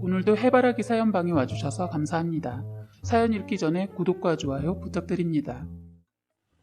오늘도 해바라기 사연방에 와주셔서 감사합니다. 사연 읽기 전에 구독과 좋아요 부탁드립니다.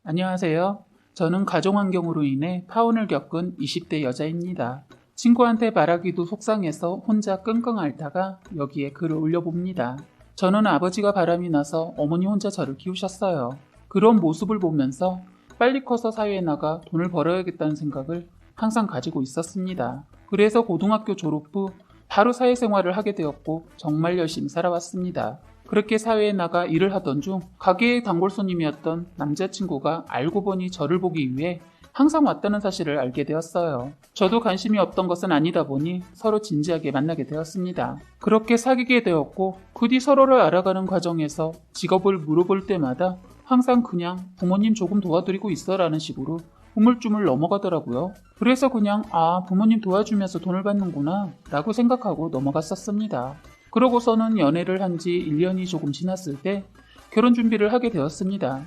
안녕하세요. 저는 가정환경으로 인해 파혼을 겪은 20대 여자입니다. 친구한테 말하기도 속상해서 혼자 끙끙 앓다가 여기에 글을 올려봅니다. 저는 아버지가 바람이 나서 어머니 혼자 저를 키우셨어요. 그런 모습을 보면서 빨리 커서 사회에 나가 돈을 벌어야겠다는 생각을 항상 가지고 있었습니다. 그래서 고등학교 졸업 후 바로 사회생활을 하게 되었고 정말 열심히 살아왔습니다. 그렇게 사회에 나가 일을 하던 중 가게의 단골 손님이었던 남자친구가 알고 보니 저를 보기 위해 항상 왔다는 사실을 알게 되었어요. 저도 관심이 없던 것은 아니다 보니 서로 진지하게 만나게 되었습니다. 그렇게 사귀게 되었고 그 뒤 서로를 알아가는 과정에서 직업을 물어볼 때마다 항상 그냥 부모님 조금 도와드리고 있어라는 식으로 우물쭈물 넘어가더라고요. 그래서 그냥 부모님 도와주면서 돈을 받는구나 라고 생각하고 넘어갔었습니다. 그러고서는 연애를 한 지 1년이 조금 지났을 때 결혼 준비를 하게 되었습니다.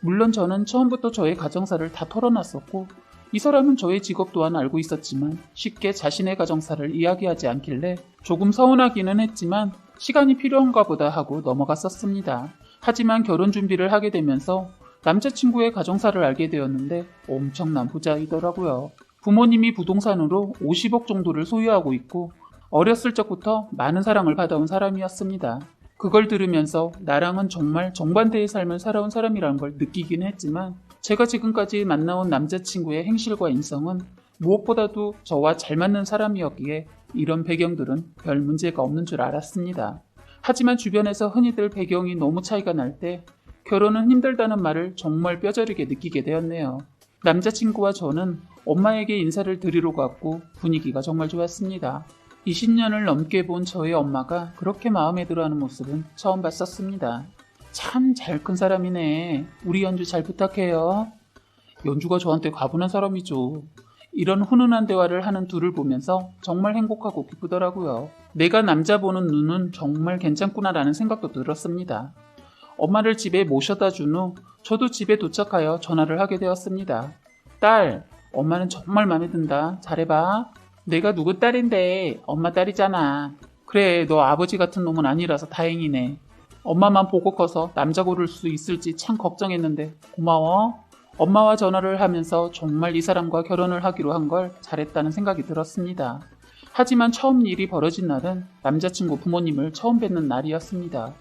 물론 저는 처음부터 저의 가정사를 다 털어놨었고 이 사람은 저의 직업 또한 알고 있었지만 쉽게 자신의 가정사를 이야기하지 않길래 조금 서운하기는 했지만 시간이 필요한가 보다 하고 넘어갔었습니다. 하지만 결혼 준비를 하게 되면서 남자친구의 가정사를 알게 되었는데 엄청난 부자이더라고요. 부모님이 부동산으로 50억 정도를 소유하고 있고 어렸을 적부터 많은 사랑을 받아온 사람이었습니다. 그걸 들으면서 나랑은 정말 정반대의 삶을 살아온 사람이라는 걸 느끼긴 했지만 제가 지금까지 만나온 남자친구의 행실과 인성은 무엇보다도 저와 잘 맞는 사람이었기에 이런 배경들은 별 문제가 없는 줄 알았습니다. 하지만 주변에서 흔히들 배경이 너무 차이가 날 때 결혼은 힘들다는 말을 정말 뼈저리게 느끼게 되었네요. 남자친구와 저는 엄마에게 인사를 드리러 갔고 분위기가 정말 좋았습니다. 20년을 넘게 본 저희 엄마가 그렇게 마음에 들어하는 모습은 처음 봤었습니다. 참 잘 큰 사람이네. 우리 연주 잘 부탁해요. 연주가 저한테 과분한 사람이죠. 이런 훈훈한 대화를 하는 둘을 보면서 정말 행복하고 기쁘더라고요. 내가 남자 보는 눈은 정말 괜찮구나라는 생각도 들었습니다. 엄마를 집에 모셔다 준 후 저도 집에 도착하여 전화를 하게 되었습니다. 딸, 엄마는 정말 마음에 든다. 잘해봐. 내가 누구 딸인데 엄마 딸이잖아. 그래, 너 아버지 같은 놈은 아니라서 다행이네. 엄마만 보고 커서 남자 고를 수 있을지 참 걱정했는데 고마워. 엄마와 전화를 하면서 정말 이 사람과 결혼을 하기로 한 걸 잘했다는 생각이 들었습니다. 하지만 처음 일이 벌어진 날은 남자친구 부모님을 처음 뵙는 날이었습니다.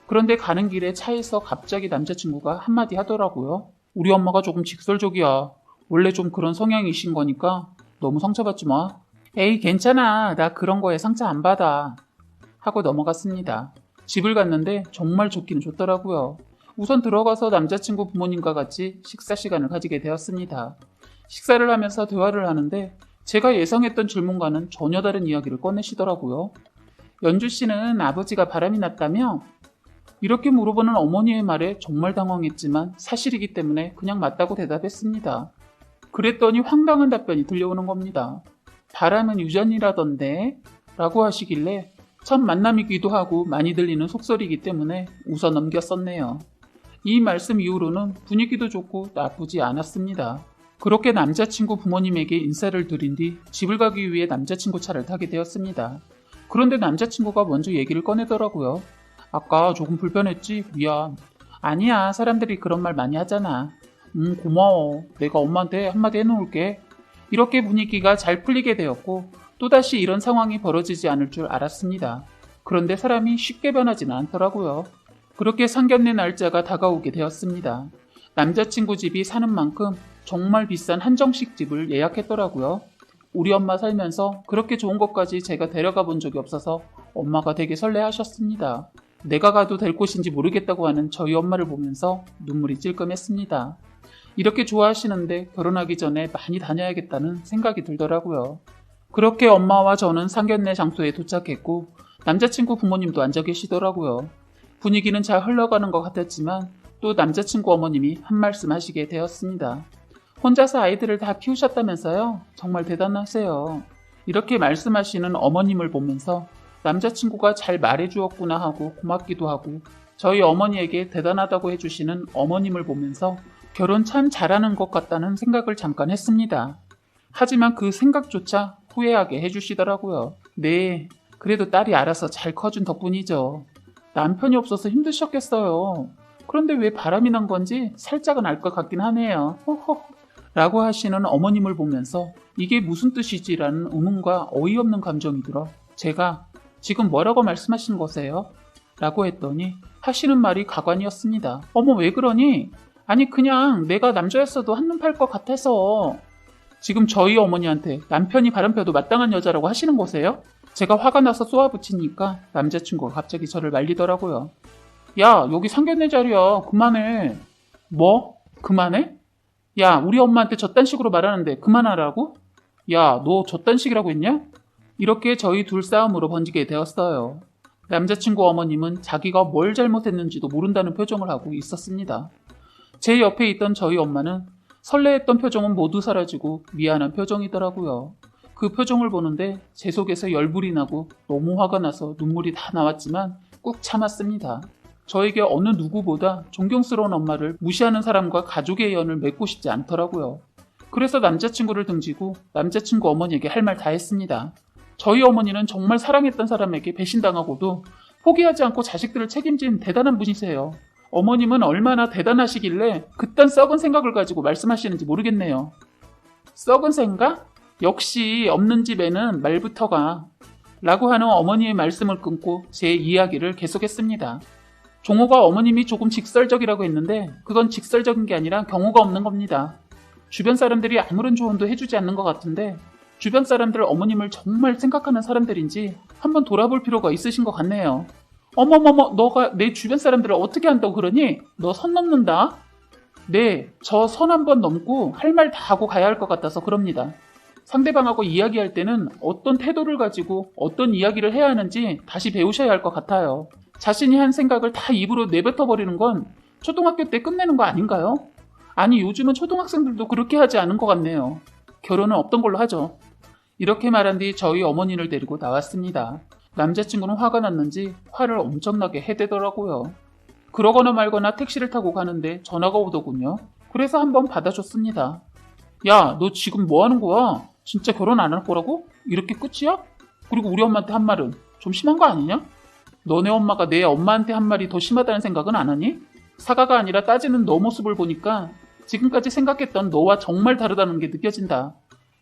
그런데 가는 길에 차에서 갑자기 남자친구가 한마디 하더라고요. 우리 엄마가 조금 직설적이야. 원래 좀 그런 성향이신 거니까 너무 상처받지 마. 에이, 괜찮아. 나 그런 거에 상처 안 받아. 하고 넘어갔습니다. 집을 갔는데 정말 좋기는 좋더라고요. 우선 들어가서 남자친구 부모님과 같이 식사 시간을 가지게 되었습니다. 식사를 하면서 대화를 하는데 제가 예상했던 질문과는 전혀 다른 이야기를 꺼내시더라고요. 연주 씨는 아버지가 바람이 났다며? 이렇게 물어보는 어머니의 말에 정말 당황했지만 사실이기 때문에 그냥 맞다고 대답했습니다. 그랬더니 황당한 답변이 들려오는 겁니다. 바람은 유전이라던데? 라고 하시길래 첫 만남이기도 하고 많이 들리는 속설이기 때문에 웃어 넘겼었네요. 이 말씀 이후로는 분위기도 좋고 나쁘지 않았습니다. 그렇게 남자친구 부모님에게 인사를 드린 뒤 집을 가기 위해 남자친구 차를 타게 되었습니다. 그런데 남자친구가 먼저 얘기를 꺼내더라고요. 아까 조금 불편했지? 미안. 아니야, 사람들이 그런 말 많이 하잖아. 고마워. 내가 엄마한테 한마디 해놓을게. 이렇게 분위기가 잘 풀리게 되었고 또다시 이런 상황이 벌어지지 않을 줄 알았습니다. 그런데 사람이 쉽게 변하지는 않더라고요. 그렇게 상견례 날짜가 다가오게 되었습니다. 남자친구 집이 사는 만큼 정말 비싼 한정식 집을 예약했더라고요. 우리 엄마 살면서 그렇게 좋은 것까지 제가 데려가 본 적이 없어서 엄마가 되게 설레하셨습니다. 내가 가도 될 곳인지 모르겠다고 하는 저희 엄마를 보면서 눈물이 찔끔했습니다. 이렇게 좋아하시는데 결혼하기 전에 많이 다녀야겠다는 생각이 들더라고요. 그렇게 엄마와 저는 상견례 장소에 도착했고 남자친구 부모님도 앉아 계시더라고요. 분위기는 잘 흘러가는 것 같았지만 또 남자친구 어머님이 한 말씀 하시게 되었습니다. 혼자서 아이들을 다 키우셨다면서요? 정말 대단하세요. 이렇게 말씀하시는 어머님을 보면서 남자친구가 잘 말해주었구나 하고 고맙기도 하고 저희 어머니에게 대단하다고 해주시는 어머님을 보면서 결혼 참 잘하는 것 같다는 생각을 잠깐 했습니다. 하지만 그 생각조차 후회하게 해주시더라고요. 네, 그래도 딸이 알아서 잘 커준 덕분이죠. 남편이 없어서 힘드셨겠어요. 그런데 왜 바람이 난 건지 살짝은 알 것 같긴 하네요. 호호. 라고 하시는 어머님을 보면서 이게 무슨 뜻이지라는 의문과 어이없는 감정이 들어 제가 지금 뭐라고 말씀하시는 거세요? 라고 했더니 하시는 말이 가관이었습니다. 어머 왜 그러니? 아니 그냥 내가 남자였어도 한눈 팔 것 같아서. 지금 저희 어머니한테 남편이 바람펴도 마땅한 여자라고 하시는 거세요? 제가 화가 나서 쏘아붙이니까 남자친구가 갑자기 저를 말리더라고요. 야 여기 상견례 자리야. 그만해. 뭐? 그만해? 야 우리 엄마한테 저딴 식으로 말하는데 그만하라고? 야 너 저딴 식이라고 했냐? 이렇게 저희 둘 싸움으로 번지게 되었어요. 남자친구 어머님은 자기가 뭘 잘못했는지도 모른다는 표정을 하고 있었습니다. 제 옆에 있던 저희 엄마는 설레했던 표정은 모두 사라지고 미안한 표정이더라고요. 그 표정을 보는데 제 속에서 열불이 나고 너무 화가 나서 눈물이 다 나왔지만 꾹 참았습니다. 저에게 어느 누구보다 존경스러운 엄마를 무시하는 사람과 가족의 연을 맺고 싶지 않더라고요. 그래서 남자친구를 등지고 남자친구 어머니에게 할 말 다 했습니다. 저희 어머니는 정말 사랑했던 사람에게 배신당하고도 포기하지 않고 자식들을 책임진 대단한 분이세요. 어머님은 얼마나 대단하시길래 그딴 썩은 생각을 가지고 말씀하시는지 모르겠네요. 썩은 생각? 역시 없는 집에는 말부터가 라고 하는 어머니의 말씀을 끊고 제 이야기를 계속했습니다. 종호가 어머님이 조금 직설적이라고 했는데 그건 직설적인 게 아니라 경우가 없는 겁니다. 주변 사람들이 아무런 조언도 해주지 않는 것 같은데 주변 사람들 어머님을 정말 생각하는 사람들인지 한번 돌아볼 필요가 있으신 것 같네요. 어머머머 너가 내 주변 사람들을 어떻게 한다고 그러니? 너 선 넘는다? 네, 저 선 한번 넘고 할 말 다 하고 가야 할 것 같아서 그럽니다. 상대방하고 이야기할 때는 어떤 태도를 가지고 어떤 이야기를 해야 하는지 다시 배우셔야 할 것 같아요. 자신이 한 생각을 다 입으로 내뱉어버리는 건 초등학교 때 끝내는 거 아닌가요? 아니 요즘은 초등학생들도 그렇게 하지 않은 것 같네요. 결혼은 없던 걸로 하죠. 이렇게 말한 뒤 저희 어머니를 데리고 나왔습니다. 남자친구는 화가 났는지 화를 엄청나게 해대더라고요. 그러거나 말거나 택시를 타고 가는데 전화가 오더군요. 그래서 한번 받아줬습니다. 야, 너 지금 뭐 하는 거야? 진짜 결혼 안 할 거라고? 이렇게 끝이야? 그리고 우리 엄마한테 한 말은 좀 심한 거 아니냐? 너네 엄마가 내 엄마한테 한 말이 더 심하다는 생각은 안 하니? 사과가 아니라 따지는 너 모습을 보니까 지금까지 생각했던 너와 정말 다르다는 게 느껴진다.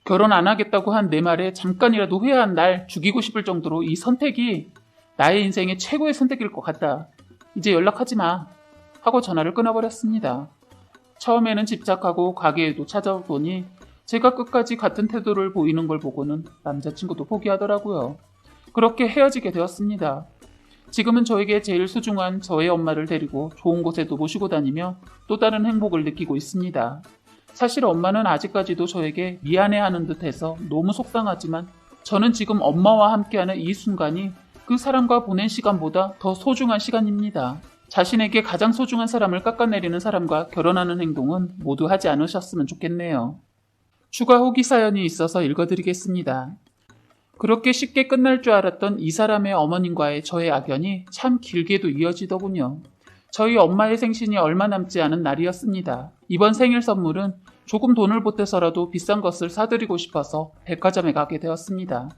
결혼 안 하겠다고 한 내 말에 잠깐이라도 후회한 날 죽이고 싶을 정도로 이 선택이 나의 인생의 최고의 선택일 것 같다. 이제 연락하지 마. 하고 전화를 끊어버렸습니다. 처음에는 집착하고 가게에도 찾아오더니 제가 끝까지 같은 태도를 보이는 걸 보고는 남자친구도 포기하더라고요. 그렇게 헤어지게 되었습니다. 지금은 저에게 제일 소중한 저의 엄마를 데리고 좋은 곳에도 모시고 다니며 또 다른 행복을 느끼고 있습니다. 사실 엄마는 아직까지도 저에게 미안해하는 듯해서 너무 속상하지만 저는 지금 엄마와 함께하는 이 순간이 그 사람과 보낸 시간보다 더 소중한 시간입니다. 자신에게 가장 소중한 사람을 깎아내리는 사람과 결혼하는 행동은 모두 하지 않으셨으면 좋겠네요. 추가 후기 사연이 있어서 읽어드리겠습니다. 그렇게 쉽게 끝날 줄 알았던 이 사람의 어머님과의 저의 악연이 참 길게도 이어지더군요. 저희 엄마의 생신이 얼마 남지 않은 날이었습니다. 이번 생일 선물은 조금 돈을 보태서라도 비싼 것을 사드리고 싶어서 백화점에 가게 되었습니다.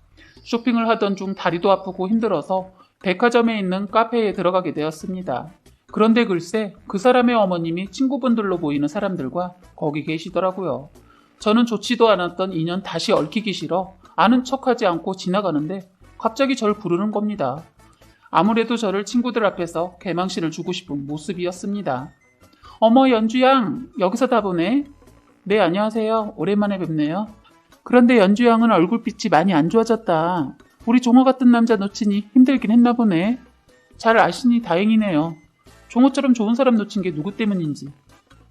쇼핑을 하던 중 다리도 아프고 힘들어서 백화점에 있는 카페에 들어가게 되었습니다. 그런데 글쎄 그 사람의 어머님이 친구분들로 보이는 사람들과 거기 계시더라고요. 저는 좋지도 않았던 인연 다시 얽히기 싫어 아는 척하지 않고 지나가는데 갑자기 절 부르는 겁니다. 아무래도 저를 친구들 앞에서 개망신을 주고 싶은 모습이었습니다. 어머 연주양 여기서 다 보네. 네 안녕하세요. 오랜만에 뵙네요. 그런데 연주양은 얼굴빛이 많이 안 좋아졌다. 우리 종호 같은 남자 놓치니 힘들긴 했나 보네. 잘 아시니 다행이네요. 종호처럼 좋은 사람 놓친 게 누구 때문인지.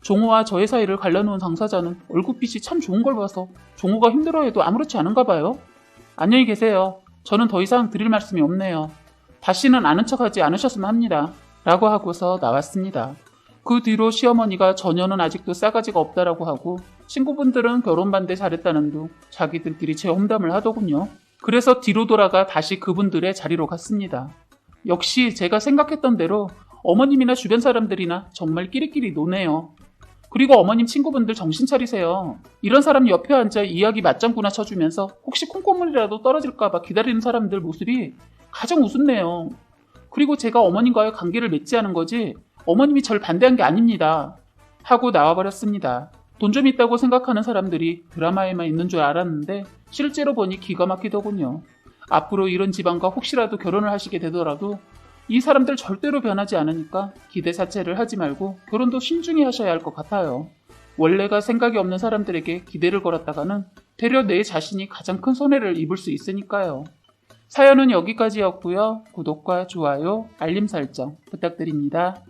종호와 저의 사이를 갈라놓은 당사자는 얼굴빛이 참 좋은 걸 봐서 종호가 힘들어해도 아무렇지 않은가 봐요. 안녕히 계세요. 저는 더 이상 드릴 말씀이 없네요. 다시는 아는 척하지 않으셨으면 합니다. 라고 하고서 나왔습니다. 그 뒤로 시어머니가 전혀는 아직도 싸가지가 없다라고 하고 친구분들은 결혼 반대 잘했다는 둥 자기들끼리 제 험담을 하더군요. 그래서 뒤로 돌아가 다시 그분들의 자리로 갔습니다. 역시 제가 생각했던 대로 어머님이나 주변 사람들이나 정말 끼리끼리 노네요. 그리고 어머님 친구분들 정신 차리세요. 이런 사람 옆에 앉아 이야기 맞장구나 쳐주면서 혹시 콩고물이라도 떨어질까봐 기다리는 사람들 모습이 가장 우습네요. 그리고 제가 어머님과의 관계를 맺지 않은 거지 어머님이 절 반대한 게 아닙니다. 하고 나와버렸습니다. 돈 좀 있다고 생각하는 사람들이 드라마에만 있는 줄 알았는데 실제로 보니 기가 막히더군요. 앞으로 이런 집안과 혹시라도 결혼을 하시게 되더라도 이 사람들 절대로 변하지 않으니까 기대 자체를 하지 말고 결혼도 신중히 하셔야 할 것 같아요. 원래가 생각이 없는 사람들에게 기대를 걸었다가는 되려 내 자신이 가장 큰 손해를 입을 수 있으니까요. 사연은 여기까지였고요. 구독과 좋아요, 알림 설정 부탁드립니다.